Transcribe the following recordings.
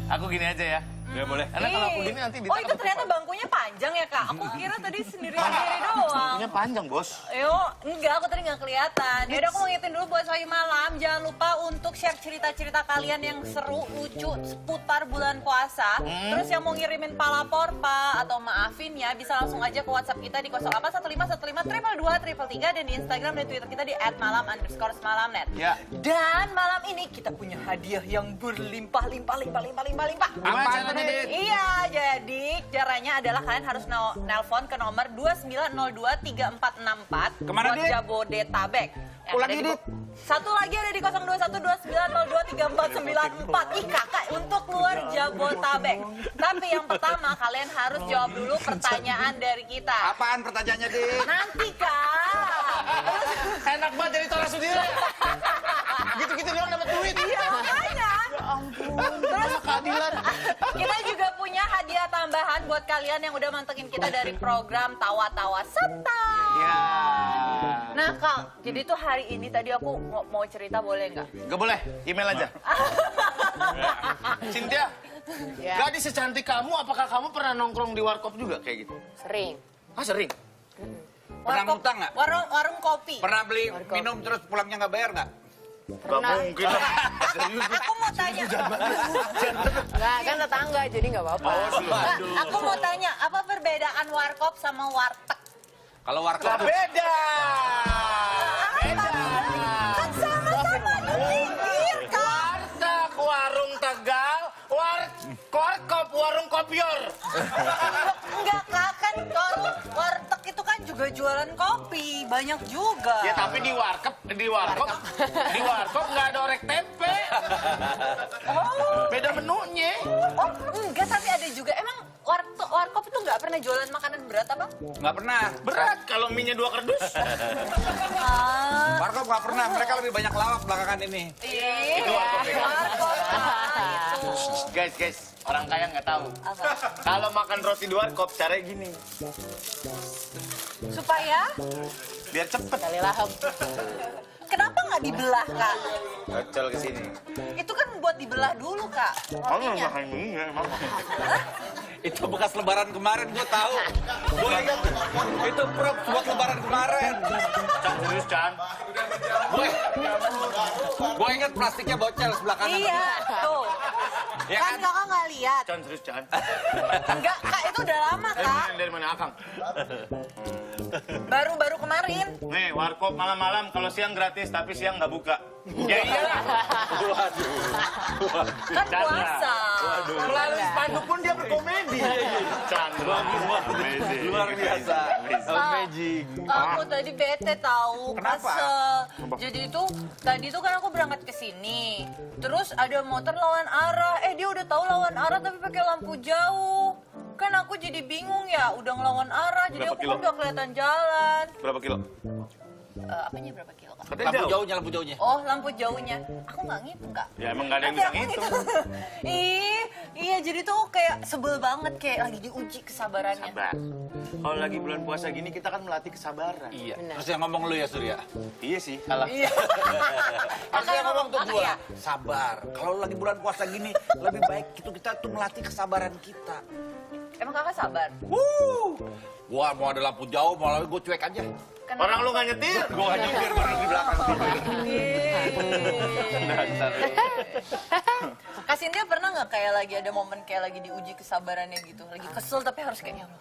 Aku gini aja ya. Ya boleh. Karena kalau aku gini nanti Oh itu ternyata bangkunya panjang ya kak? Aku kira tadi sendiri-sendiri doang. Bangkunya panjang bos. Yo, enggak, aku tadi nggak kelihatan. Yaudah aku mau ngingetin dulu buat Sohi Malam. Jangan lupa untuk share cerita-cerita kalian yang seru, lucu, seputar bulan puasa. Terus yang mau ngirimin palapor, Pak, atau maafin ya, bisa langsung aja ke WhatsApp kita di 081515 322 333 dan di Instagram dan Twitter kita di @malam_semalamnet. Ya. Dan malam ini kita punya hadiah yang berlimpah-limpah. Apa caranya, Dit? Iya, jadi caranya adalah kalian harus nelpon ke nomor 29023464 Kemana, buat Dit? Jabodetabek. Yang Ulangi, ada di- Dit. Satu lagi ada di 021290234494. Ih kakak, untuk keluar Jabodetabek. Tapi yang pertama kalian harus jawab dulu pertanyaan dari kita. Apaan pertanyaannya, Dik? Nanti kak. Enak banget jadi Tora Sudiro. Gitu-gitu doang dapat duit. Iya makanya. Terus Keadilan. kita juga punya hadiah tambahan buat kalian yang udah mantengin kita dari program Tawa-Tawa Santai. Ya. Nah Kak, jadi tuh hari ini tadi aku mau cerita boleh nggak? Gak boleh, email aja. Cynthia, gadis secantik kamu, apakah kamu pernah nongkrong di warkop juga kayak gitu? Sering. Ah sering? Pernah ngutang nggak? Warung kopi. Pernah beli minum terus pulangnya nggak bayar nggak? Gak mungkin. Aku mau tanya. Enggak, kan tetangga, jadi nggak apa-apa. Kak, aku mau tanya, apa perbedaan warkop sama warteg? Kalau warkop Beda. Beda. Kan sama-sama nyindir Kak. Warteg, warung Tegal, warkop, warung kopior. Enggak Kak, kan kalau warteg itu kan juga jualan kopi, banyak juga. Ya tapi di warkop nggak ada orek tempe. Beda menunya. Oh enggak, tapi ada juga. Emang warkop itu nggak pernah jualan makanan berat apa? nggak pernah. Berat kalau minyak 2 kardus. Ah, Warkop nggak pernah. Mereka lebih banyak lawak belakangan ini. Itu warkop ya? warkop. Itu. Guys, orang kaya nggak tahu. Apa? Kalau makan roti di warkop caranya gini, Supaya biar cepet. Kali lahap. kenapa nggak dibelah Kak? Cocol ke sini. Itu kan buat dibelah dulu Kak, rotinya. ini emang. Itu bekas lebaran kemarin, gue tahu. Gue ingat. Itu prop buat lebaran kemarin. Can, serius Can. Gue ingat plastiknya bocel sebelah kanan. Iya, tuh. Ya Kan kan? kakak nggak lihat. Can, serius Can. Enggak Kak, itu udah lama Kak. Dari mana Akang? Baru-baru kemarin. Nih, warkop malam-malam kalau siang gratis tapi siang nggak buka. Ya iyalah. Kan puasa. Melalui spanduk pun dia berkomedi. Chandra. Luar biasa. Aku tadi bete tahu, Kenapa? kesel. Jadi itu tadi tuh kan aku berangkat ke sini. Terus ada motor lawan arah. Dia udah tahu lawan arah tapi pakai lampu jauh. Kan aku jadi bingung ya, udah ngelawan arah. Jadi Berapa aku kilo? kan udah kelihatan jalan. Berapa kilo? Apanya berapa kilo Kak? Katanya Lampu jauh. lampu jauhnya. Oh, lampu jauhnya. Aku nggak ngitung Kak. Ya emang nggak ada yang Tapi bisa aku ngitung. ngitung. Iya jadi tuh kayak sebel banget, kayak lagi diuji kesabarannya. Sabar. Kalau lagi bulan puasa gini kita kan melatih kesabaran. Iya. Benar. Terus yang ngomong lu ya Surya. Iya sih. Kalah. Iya. Harusnya yang ngomong tuh Kakak gua. ya? Sabar. Kalau lagi bulan puasa gini, lebih baik kita tuh melatih kesabaran kita. Emang kakak sabar? Gua mau ada lampu jauh, mau gue cuek aja. Kan Orang lu nggak nyetir. Gua aja biar bareng di belakang. Kak Cynthia pernah nggak kayak lagi ada momen kayak lagi diuji kesabarannya gitu, lagi kesel tapi harus kayak ya Allah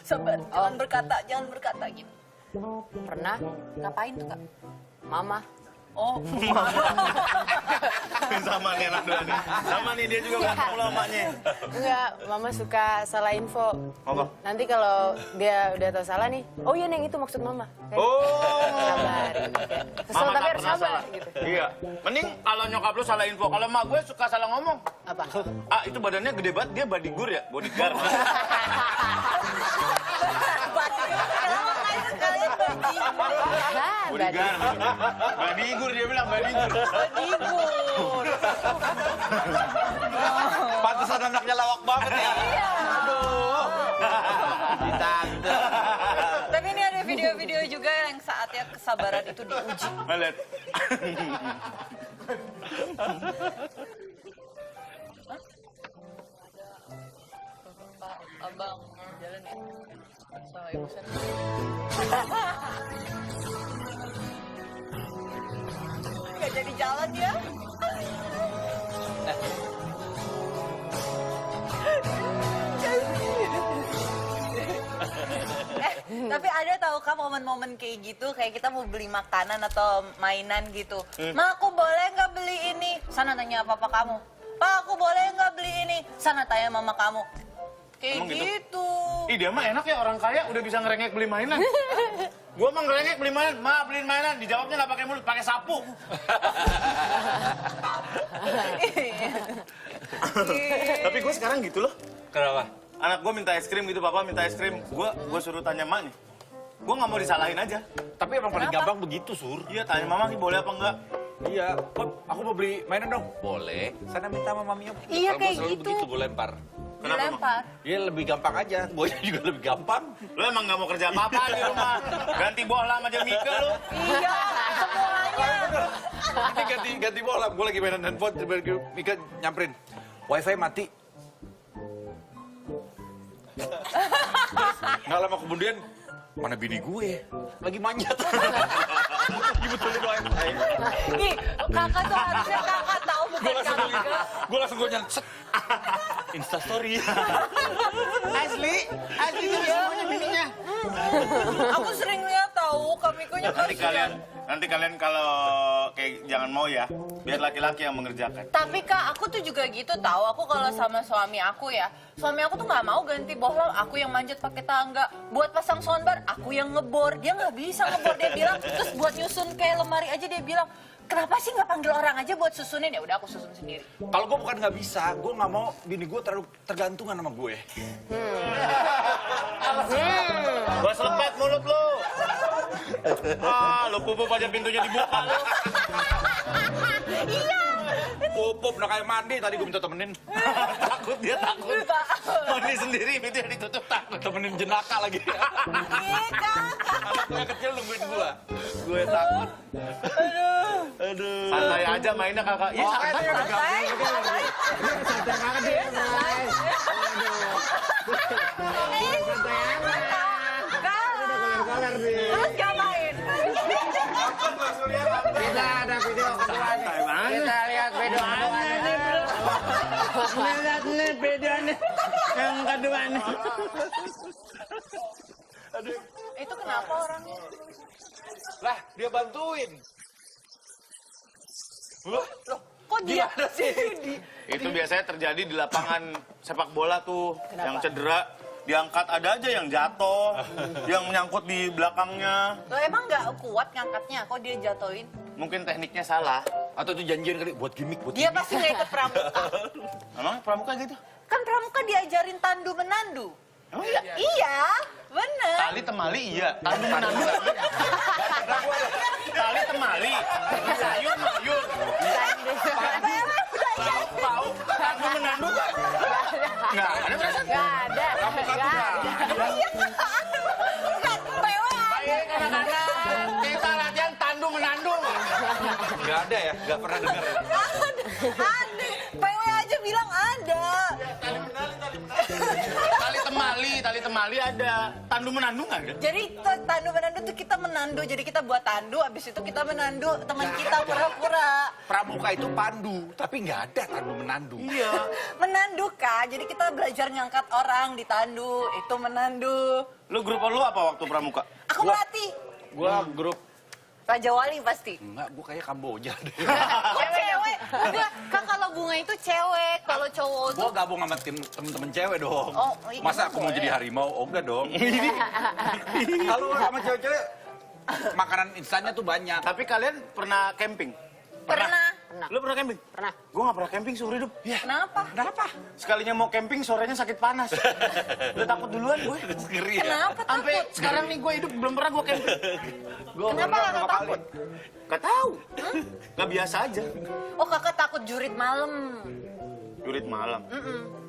sabar, jangan berkata gitu. Pernah? Ngapain tuh Kak? Mama. Oh, Sama nih anak dua nih. Sama nih dia juga berantem sama emaknya. Enggak, Mama suka salah info. Apa? Nanti kalau dia udah tahu salah nih, oh iya Neng itu maksud Mama. Kayak, Oh. sabar. Gitu. Kayak, kesel Mama tapi tak harus pernah sabar salah. gitu. Iya. Mending kalau nyokap lu salah info. Kalau emak gue suka salah ngomong. Apa? Ah itu badannya gede banget, dia bodyguard ya? Bodyguard. kenapa kalian sekalian bajingan? Bodyguard. Bodyguard dia bilang, bodyguard. Bajingan. Pantesan anaknya lawak banget ya. Iya. Ditante. Tapi ini ada video-video juga yang saatnya kesabaran itu diuji. Lihat. Hah? Bang, jalan ya. So, ibu sana. Gak jadi jalan ya. Tapi ada tahu kan momen-momen kayak gitu, kayak kita mau beli makanan atau mainan gitu. Ma, aku boleh nggak beli ini? Sana tanya papa kamu. Pak, aku boleh nggak beli ini? Sana tanya mama kamu. Kayak Emang gitu? gitu. Ih, dia mah enak ya, orang kaya udah bisa ngerengek beli mainan. Gua mah ngerengek beli mainan, ma beliin mainan, dijawabnya nggak pakai mulut, pakai sapu. Tapi gue sekarang gitu loh. Kenapa? Anak gue minta es krim gitu, papa minta es krim. Gue suruh tanya mak nih. Gue nggak mau disalahin aja. Tapi emang paling gampang begitu, Sur. Iya, tanya mama nih boleh apa enggak. Iya, Pop, aku mau beli mainan dong. Boleh. Sana minta sama mami. Iya, Kalau kayak gua selalu gitu. begitu, gue lempar. Kenapa, Dilempar. Iya, lebih gampang aja. Gue juga lebih gampang. Lo emang nggak mau kerja apa-apa di rumah. Ganti bola sama Jamika lo. Iya, semuanya. Ini ganti bola. Gue lagi mainan handphone, tiba-tiba Mika nyamperin. Wifi mati. Nggak lama kemudian, mana bini gue? Lagi manjat. Dibetulin wifi. Ih, kakak tuh harusnya kakak tahu bukan kakak. Gue langsung gue nyet. Instastory. Asli itu semuanya bininya. Aku sering lihat tahu kamikonya Nanti kalian kalau kayak jangan mau ya, biar laki-laki yang mengerjakan. Tapi Kak, aku tuh juga gitu tahu. Aku kalau sama suami aku ya, suami aku tuh nggak mau ganti bohlam. Aku yang manjat pakai tangga. Buat pasang soundbar, aku yang ngebor. Dia nggak bisa ngebor. Dia bilang, terus buat nyusun kayak lemari aja dia bilang, kenapa sih nggak panggil orang aja buat susunin? Ya udah aku susun sendiri. Kalau gue bukan nggak bisa, gue nggak mau bini gue terlalu tergantungan sama gue. Gua selepet mulut lo. Lo pupuk aja pintunya dibuka lo. Iya. Pupuk udah kayak mandi, tadi gue minta temenin. Takut dia takut. Mandi sendiri pintunya ditutup takut. Temenin jenaka lagi. Iya Kak. Anaknya kecil nungguin gue. Gue takut. Aduh. Santai aja mainnya kakak. Iya santai. Santai. Terus ngapain? Kita ada video keduanya. Kita lihat video keduanya. Lihat nih videonya yang keduanya. Itu kenapa orangnya? Lah, dia bantuin. Loh, Kok dia? gimana sih? Itu biasanya terjadi di lapangan sepak bola tuh. Yang cedera diangkat, ada aja yang jatuh, yang menyangkut di belakangnya. Lo emang nggak kuat ngangkatnya? Kok dia jatuhin? Mungkin tekniknya salah. Atau itu janjian kali buat gimmick, buat Dia gimmick. pasti nggak ikut pramuka. Emang pramuka gitu? Kan pramuka diajarin tandu menandu. Emang iya? Iya, bener. Tali temali iya, tandu menandu. Tali temali, sayur mayur, bau, tandu menandu. Nggak ada perasaan. Gak ada. Gak ada. Iya, nggak pewe aja. Baik anak-anak, kita latihan tandu menandu. Nggak ada ya, nggak pernah dengar. Ada, pewe aja bilang ada. Tali temali ada, tandu menandu nggak ada? Jadi tandu menandu tuh kita menandu, jadi kita buat tandu, abis itu kita menandu teman kita pura-pura. Pramuka itu pandu, tapi nggak ada tandu menandu. Iya. Menandu Kak, jadi kita belajar ngangkat orang di tandu, itu menandu. Lu grup lu apa waktu pramuka? Aku melatih. Gua grup, Raja Wali pasti. enggak, gua kayak Kamboja deh. Cewek. Enggak, Kak kalau bunga itu cewek, kalau cowok tuh Gua gabung sama tim temen-temen cewek dong. Oh, iya, Masa aku mau boleh. jadi harimau? Oh enggak dong. Kalau sama cewek-cewek, makanan instannya tuh banyak. Tapi kalian pernah camping? pernah. Lu pernah camping? Pernah. Gue nggak pernah camping seumur hidup. Kenapa? Kenapa? Sekalinya mau camping, sorenya sakit panas. Udah takut duluan gue. Ngeri ya? Kenapa Sampai takut? sekarang nih gue hidup belum pernah gue camping. Gua Kenapa pernah kakak berapa kali. takut? Gak tahu. Gak biasa aja. Oh kakak takut jurit malam. Jurit malam.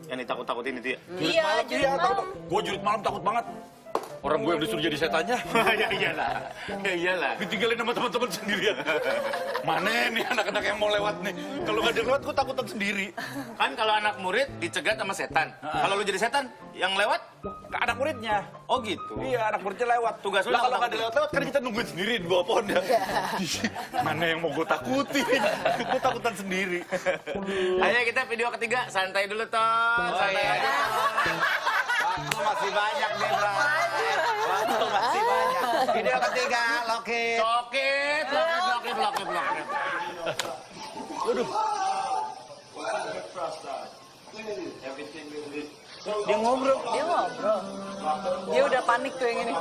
Yang ditakut-takutin itu ya. Iya, jurit malam. Gue jurit malam takut banget. Orang gue yang disuruh jadi setannya. Ya iyalah. Ya iyalah. Ditinggalin sama teman-teman sendirian. Mana nih anak-anak yang mau lewat nih? Kalau nggak ada yang lewat, gue takutan sendiri. Kan kalau anak murid dicegat sama setan. Kalau lu jadi setan, yang lewat Ke anak muridnya. oh gitu. Iya, anak muridnya lewat. Tugas lu Lah kalau apa? nggak ada lewat-lewat, kan kita nungguin sendiri di bawah pohon ya. Mana yang mau gue takutin? Gue takutan sendiri. Ayo kita video ketiga, santai dulu toh. Santai iya. aja. Waktu masih banyak nih, Bro. Waktu masih banyak. Video ketiga, Lokit. Lokit, lokit. Dia ngobrol. Dia udah panik tuh yang ini.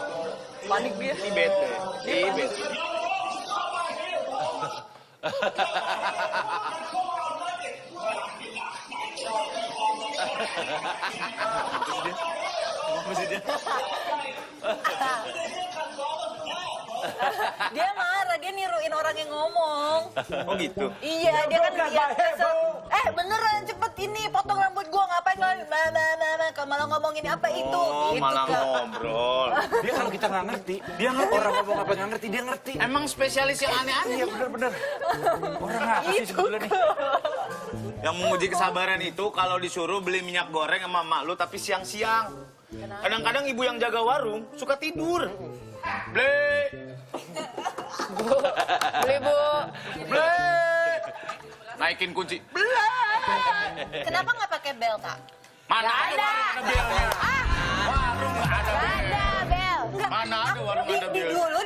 Panik dia. Ini bete. Ini bete. Dia marah, dia niruin orang yang ngomong. Oh gitu. Iya, dia kan lihat kesel. Beneran cepet ini, potong rambut gua ngapain kalian? Kalau malah ngomongin apa itu? Oh, Gitu, malah Kak. ngobrol. Dia kalau kita nggak ngerti, dia ngerti. Orang ngomong apa nggak ngerti, dia ngerti. Emang spesialis yang aneh-aneh. Iya, bener-bener. Orang apa sih sebetulnya nih? Yang menguji kesabaran itu kalau disuruh beli minyak goreng sama mak lu tapi siang-siang. Kadang-kadang ibu yang jaga warung suka tidur. Beli. Beli, Bu. Beli. Naikin kunci. Beli. Kenapa nggak pakai bel, Kak? Mana ada warung ada belnya? Warung nggak ada Gak bel. ada, Bel. Mana ada warung ada bel? Dulu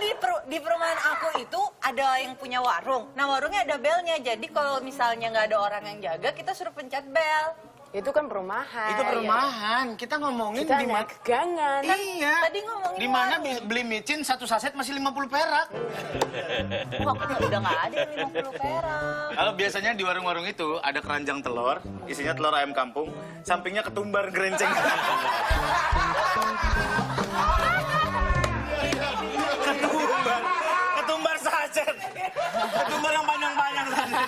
di perumahan aku itu ada yang punya warung. Nah, warungnya ada belnya. Jadi kalau misalnya nggak ada orang yang jaga, kita suruh pencet bel. Itu kan perumahan. Itu perumahan. Kita ngomongin Kita di mana? naik gangan. Iya. Tadi ngomongin di mana warung. beli micin satu saset masih 50 perak. Wah, aku udah nggak ada 50 perak. Kalau biasanya di warung-warung itu ada keranjang telur, isinya telur ayam kampung, sampingnya ketumbar gerenceng. ketumbar saset. Ketumbar yang panjang-panjang saset.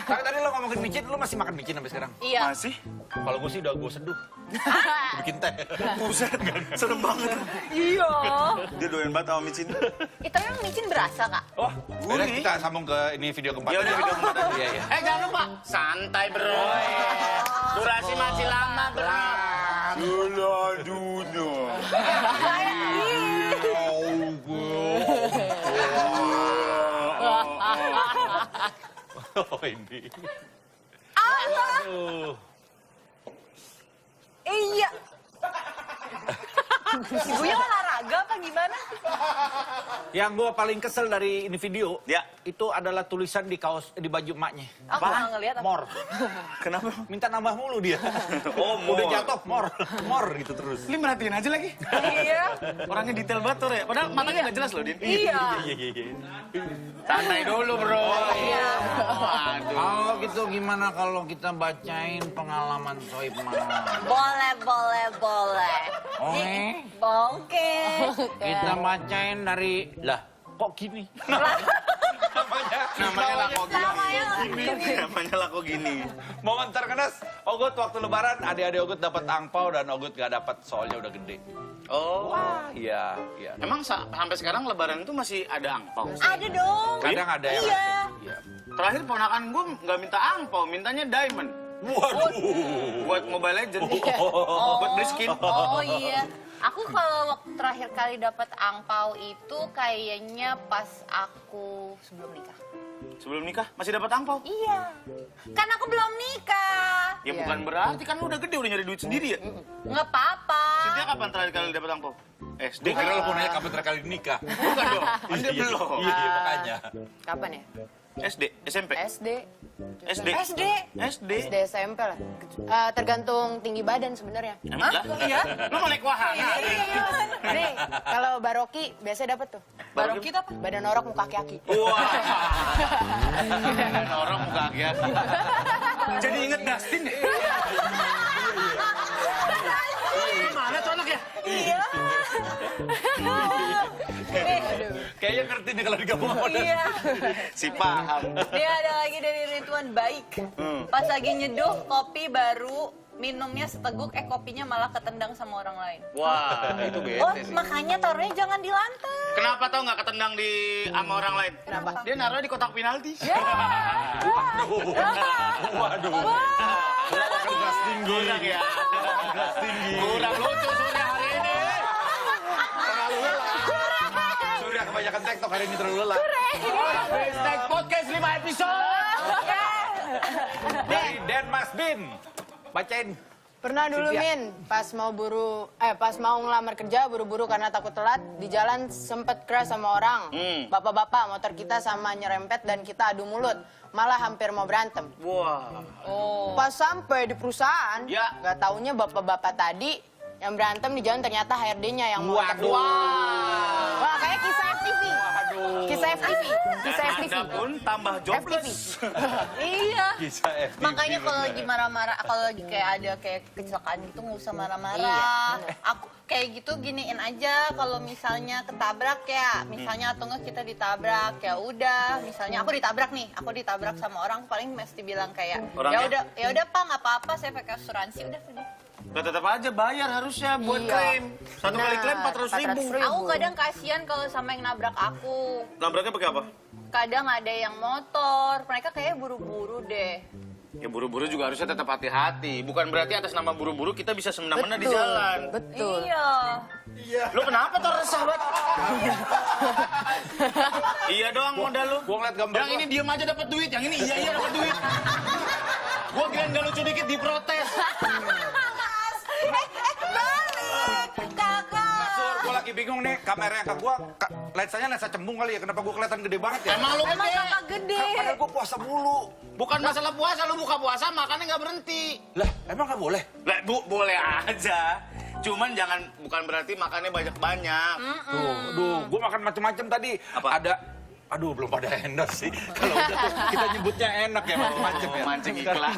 Tapi tadi lo ngomongin micin, lo masih makan micin sampai sekarang? Iya. Masih? Kalau gue sih udah gue seduh. Gua bikin teh. Buset, serem banget. Iya. Dia doyan banget sama micin. Itu emang micin berasa, Kak? Oh, udah kita sambung ke ini video keempat. Ya udah video keempat aja. Iya, iya. Jangan lupa, santai bro. Durasi masih lama bro. Dulu. Oh ini. Allah. Iya. Ibunya olahraga apa gimana? Yang gue paling kesel dari ini video, Ya. itu adalah tulisan di kaos di baju emaknya. Aku nggak ngeliat. Mor. Kenapa? Minta nambah mulu dia. Oh, mor. Udah jatuh, mor gitu terus. Li merhatiin aja lagi. Iya. Orangnya detail banget tuh ya. Padahal matanya nggak jelas loh, Din. Iya. Iya. Santai dulu, bro. Iya. Aduh. Kalau gitu gimana kalau kita bacain pengalaman Soib malam? Boleh. Oke. Oke. Kita bacain dari lah kok gini? Namanya lah kok Namanya gini. Namanya lah kok gini. Momen terkenas, Ogut waktu lebaran, adik-adik Ogut dapat angpau dan Ogut gak dapat soalnya udah gede. Oh. Iya. Emang sampai sekarang lebaran itu masih ada angpau? Ada dong. Kadang ada yang Iya. Iya. Terakhir ponakan gue nggak minta angpau, mintanya diamond. Waduh. Buat Mobile Legends. Oh. Buat beli skin. Oh iya. Aku kalau waktu terakhir kali dapat angpau itu kayaknya pas aku sebelum nikah. Sebelum nikah masih dapat angpau? Iya. Kan aku belum nikah. Ya bukan berarti kan lu udah gede udah nyari duit sendiri ya. Nggak apa-apa. Cynthia kapan terakhir kali dapat angpau? SD. Gue kira lo mau nanya kapan terakhir kali nikah. Bukan dong. Kan dia belum. Iya, makanya. Kapan ya? SD, SMP, SD. SD, SD. SD. SD SMP lah. Tergantung tinggi badan sebenarnya. Emang lah? Iya. Lu mau naik wahana? Nih, kalau Baroki biasanya dapet tuh. Baru kita apa? Badan orok muka aki-aki. Wah. Orang muka aki-aki. Jadi inget Dustin ya? Gimana tuh anak ya? Iya. Kayaknya ngerti nih kalau digabung sama Iya. Si paham. Dia ada lagi dari Ridwan Baik. Pas lagi nyeduh kopi baru minumnya seteguk, kopinya malah ketendang sama orang lain. Wah, itu Oh, bete sih. makanya taruhnya jangan di lantai. Kenapa tau nggak ketendang di sama orang lain? Kenapa? Dia naruhnya di kotak penalti. Waduh. Gas tinggi. Kurang ya. Gas tinggi. Kurang lucu Surya hari ini. Terlalu lelah. Surya kebanyakan TikTok hari ini terlalu lelah. Habis naik podcast 5 episode. Dari Dan Mas Bin. Bacain. Pernah dulu Min, pas mau ngelamar kerja buru-buru karena takut telat, di jalan sempet crush sama orang. Bapak-bapak motor kita sama nyerempet dan kita adu mulut, malah hampir mau berantem. Wah. Pas sampai di perusahaan, Ya. gak taunya bapak-bapak tadi yang berantem di jalan ternyata HRD-nya yang mau Waduh. Wah, kayak kisah FTV. Kisah FTV. Kisah Dan FTV. Anda pun tambah jobless. Iya. Kisah FTV. Makanya kalau lagi bener. marah-marah, kalau lagi kayak ada kayak kecelakaan gitu nggak usah marah-marah. Aku kayak gitu giniin aja kalau misalnya ketabrak ya, misalnya atau enggak kita ditabrak ya udah, misalnya aku ditabrak sama orang paling mesti bilang kayak Orangnya? ya udah Pak nggak apa-apa saya pakai asuransi udah. Nah, tetap aja bayar harusnya buat Iya. klaim. Satu kali klaim 400.000. 400.000. Aku kadang kasihan kalau sama yang nabrak aku. Nabraknya pakai apa? Kadang ada yang motor, mereka kayak buru-buru deh. Ya buru-buru juga harusnya tetap hati-hati. Bukan berarti atas nama buru-buru kita bisa semena-mena di jalan. Betul. Iya. Lu kenapa tuh resah banget? Iya doang modal lu. Gua ngeliat gambar Yang gua. ini diam aja dapat duit, yang ini iya dapat duit. Gua kira nggak lucu dikit diprotes. Balik, kakak. Sur, gua lagi bingung nih, kameranya ke gua, lensanya lensa cembung kali ya, kenapa gua kelihatan gede banget ya? Emang lu Emang gede. kakak gede. Padahal gua puasa mulu. Bukan masalah puasa, lu buka puasa makannya nggak berhenti. Lah, emang nggak boleh? Lah, boleh aja. Cuman bukan berarti makannya banyak-banyak. Duh, gua makan macam-macam tadi. Apa? Aduh, belum pada endorse sih. Kalau udah tuh, kita nyebutnya enak ya, macam-macam ya. Mancing iklan.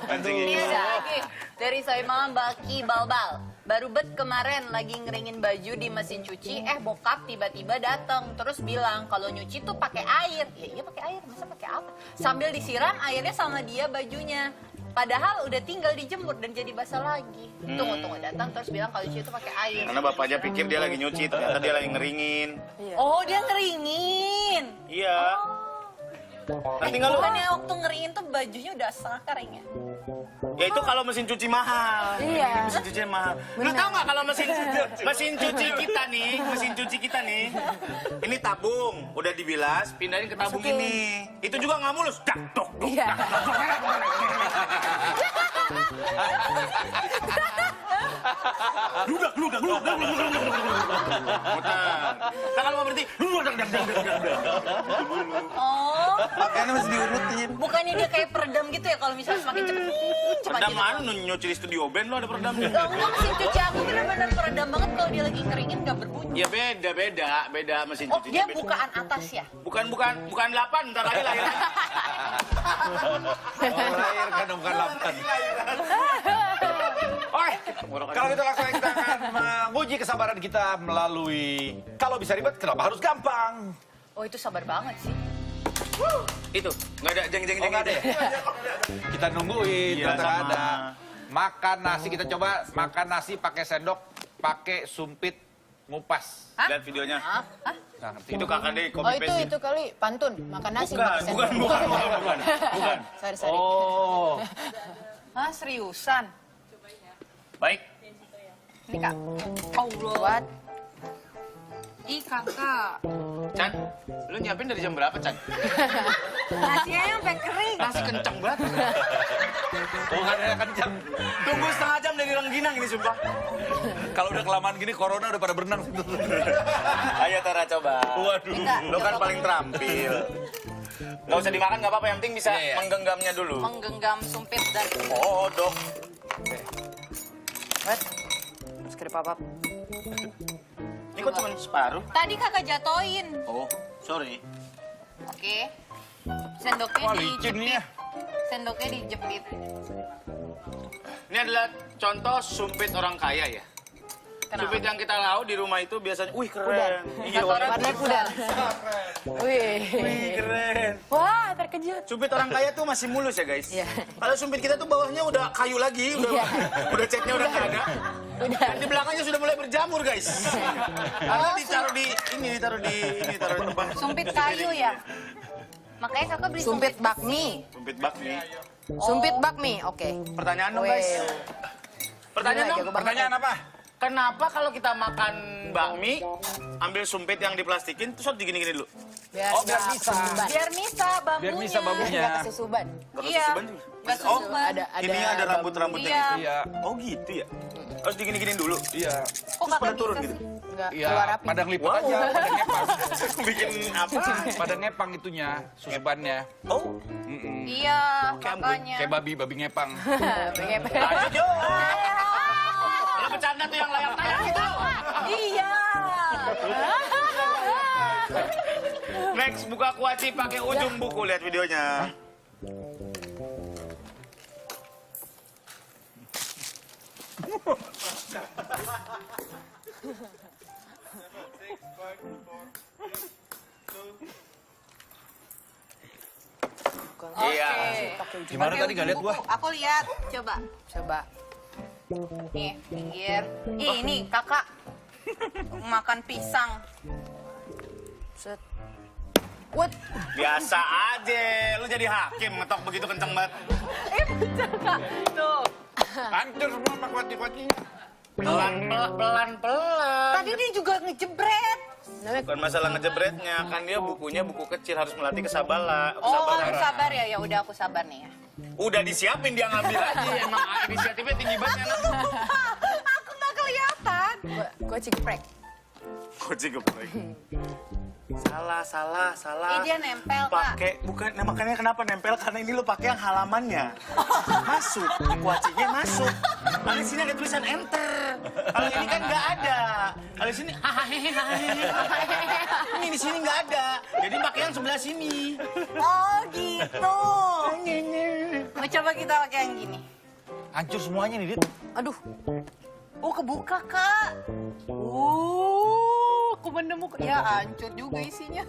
Mancing Ini iklan. ada lagi dari saya malam Baki Balbal. Baru bet kemarin lagi ngeringin baju di mesin cuci, bokap tiba-tiba datang terus bilang kalau nyuci tuh pakai air. Ya iya pakai air, masa pakai apa? Sambil disiram airnya sama dia bajunya. Padahal udah tinggal dijemur dan jadi basah lagi. Tunggu datang terus bilang kalau nyuci itu pakai air. Karena bapaknya pikir dia lagi nyuci, ternyata dia lagi ngeringin. Oh dia ngeringin. Iya. Nanti nggak lu? Bukannya waktu ngeringin tuh bajunya udah setengah kering ya? Ya itu kalau mesin cuci mahal. Iya. Mesin cuci mahal. Lu tahu nggak kalau mesin cuci kita nih, ini tabung, udah dibilas, pindahin ke tabung Masukin. ini. Itu juga nggak mulus. Dak, dok, dok. Iya. Mutar. Nah kalau mau berhenti, Oh, Makanya mesti diurutin. bukannya dia kayak peredam gitu ya kalau misalnya semakin cepet cepat peredam gitu. mana nyuci di studio band lo ada peredamnya. Enggak, mesin cuci aku bener-bener peredam banget kalau dia lagi ngeringin nggak berbunyi. Ya beda mesin Oh, cucinya dia beda. bukaan atas ya? Bukan 8, ntar lagi lahir. Lahir kan bukan lapan. Oke, kalau gitu langsung kita akan menguji kesabaran kita melalui kalau bisa ribet, kenapa harus gampang? Oh, itu sabar banget sih. Itu nggak ada jeng. Oh, nggak ada ya? Kita nungguin, Iya, ternyata nggak sama. ada. Makan nasi, kita coba makan nasi pakai sendok, pakai sumpit, ngupas. Hah? Lihat videonya. Hah? Nggak ngerti. Itu kakak deh Oh copy paste. itu kali pantun makan nasi Bukan, pakai sendok. bukan. Sorry. Oh, Hah, seriusan? Baik. Ini kak. Allah. Buat Ih kakak. Chan, lu nyiapin dari jam berapa, Chan? Nasinya yang sampai kering. Nasi kencang banget. bukannya kencang. Tunggu setengah jam dari rengginang ini, sumpah. Kalau udah kelamaan gini, corona udah pada berenang situ. Ayo Tara coba. Waduh. Lu kan paling terampil. Gak usah dimakan, gak apa-apa. Yang penting bisa Iya. menggenggamnya dulu. Menggenggam sumpit dan Oh, dok. what? Skrip apa? Ini kok cuma separuh? tadi kakak jatoin. Oh, sorry. Oke. Sendoknya Wah, licin nih ya. Sendoknya dijepit. Ini adalah contoh sumpit orang kaya ya. Kenapa? Sumpit yang kita tahu di rumah itu biasanya, wih keren. Iya, Kata orang Warna pudar. Wih. Wih, keren. Wah, terkenal. terkejut. Sumpit orang kaya tuh masih mulus ya guys. Iya. Kalau sumpit kita tuh bawahnya udah kayu lagi, udah Iya. udah catnya udah nggak ada. Udah. Dan di belakangnya sudah mulai berjamur guys. Karena ditaruh di taruh di tempat. Sumpit kayu ya? Makanya kakak beli Sumpit bakmi. Sumpit bakmi. Sumpit bakmi, oke. Pertanyaan dong guys. Weh. Pertanyaan Gila, dong. jago banget. Pertanyaan apa? Kenapa kalau kita makan bakmi, ambil sumpit yang diplastikin, terus harus digini-gini dulu? Biar Oh, biar nggak bisa. kesusuban. Biar bisa bambunya. Biar bisa bambunya. Nggak kesusuban. Nggak Iya. kesusuban juga? Nggak Oh, kesusuban. Ada ini ada bambu. rambut-rambutnya Iya. gitu. Iya. Oh gitu ya? Harus digini-gini dulu? Iya. Kok Terus kakak pada turun bisa gitu? sih? Nggak Iya, keluar api. padang lipat Wow. aja, pada ngepang. Bikin apa? Pada ngepang itunya, susubannya. Oh, Iya, kakaknya. Kayak babi ngepang. Pengen. lanjut yuk! Kalau bercanda tuh yang layak tayang gitu! Iya. Next, buka kuaci pakai ujung buku, lihat videonya. Iya. Gimana tadi nggak lihat gua? Aku lihat, coba. Coba. Nih, pinggir. Ih, ini kakak makan pisang. Set. What? Biasa aja, lu jadi hakim ngetok begitu kenceng banget. Tuh. Hancur semua pak kuaci-kuacinya. Pelan-pelan. Tadi dia juga ngejebret. Bukan masalah ngejebretnya, kan dia bukunya buku kecil harus melatih kesabaran. Oh, harus sabar ya. Ya udah aku sabar nih ya. Udah disiapin dia ngambil aja, emang inisiatifnya tinggi banget anak. Aku nggak kelihatan. Gua cigeprek. Kucing geprek. Salah. Ih, dia nempel, Kak. Pakai bukan, nah makanya kenapa nempel? Karena ini lu pakai yang halamannya. Masuk, di kuacinya masuk. Kalau di sini ada tulisan enter. Kalau ini kan nggak ada. Kalau di sini ini di sini nggak ada. Jadi pakai yang sebelah sini. Oh, gitu. Mau coba kita pakai yang gini. Hancur semuanya nih, Dit. Aduh. Oh, kebuka, Kak. Aku menemukan. Ya, hancur juga isinya.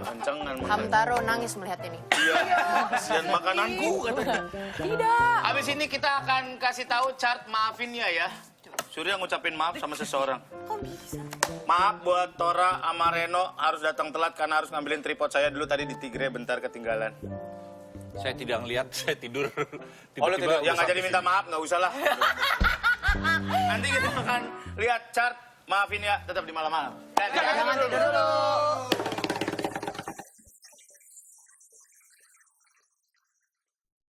Kencengan. Hamtaro nangis melihat ini. Iya. Kasihan makananku katanya. Tidak. Habis ini kita akan kasih tahu chart maafin ya. Surya ngucapin maaf sama seseorang. Kok bisa? Maaf buat Tora sama Reno harus datang telat karena harus ngambilin tripod saya dulu tadi di Tigre bentar ketinggalan. Saya tidak ngeliat, saya tidur. Oh lu tidak, yang nggak sampai jadi minta sini. maaf nggak usah lah. Nanti kita akan lihat chart maafin ya tetap di malam-malam. Jangan tidur dulu.